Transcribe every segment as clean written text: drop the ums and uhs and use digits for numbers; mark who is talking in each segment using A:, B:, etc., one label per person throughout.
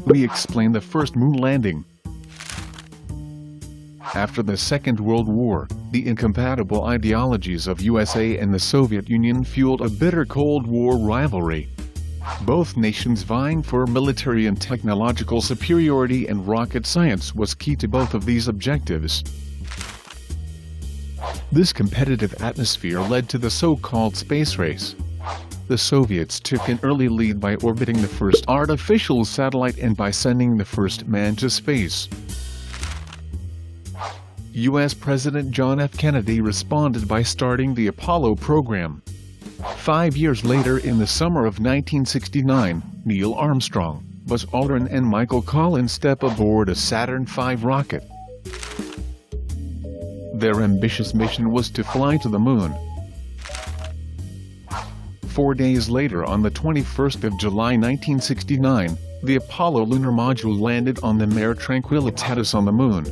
A: We explain the first moon landing. After the Second World War, the incompatible ideologies of USA and the Soviet Union fueled a bitter Cold War rivalry. Both nations vying for military and technological superiority, and rocket science was key to both of these objectives. This competitive atmosphere led to the so-called space race. The Soviets took an early lead by orbiting the first artificial satellite and by sending the first man to space. U.S. President John F. Kennedy responded by starting the Apollo program. 5 years later, in the summer of 1969, Neil Armstrong, Buzz Aldrin and Michael Collins step aboard a Saturn V rocket. Their ambitious mission was to fly to the moon. 4 days later, on the 21st of July 1969, the Apollo lunar module landed on the Mare Tranquillitatis on the moon.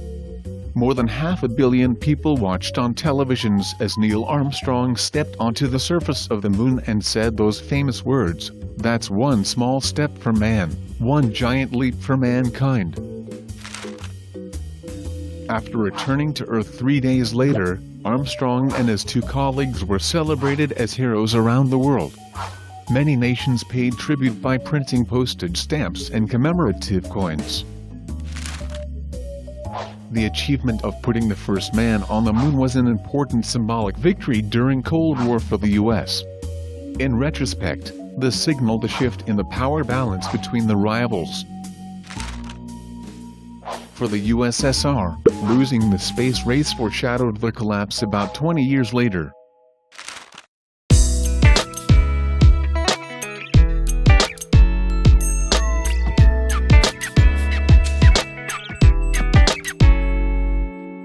A: More than 500 million people watched on televisions as Neil Armstrong stepped onto the surface of the moon and said those famous words, "That's one small step for man, one giant leap for mankind." After returning to Earth 3 days later, Armstrong and his 2 colleagues were celebrated as heroes around the world. Many nations paid tribute by printing postage stamps and commemorative coins. The achievement of putting the first man on the moon was an important symbolic victory during Cold War for the U.S. In retrospect, this signaled a shift in the power balance between the rivals. For the USSR, losing the space race foreshadowed the collapse about 20 years later.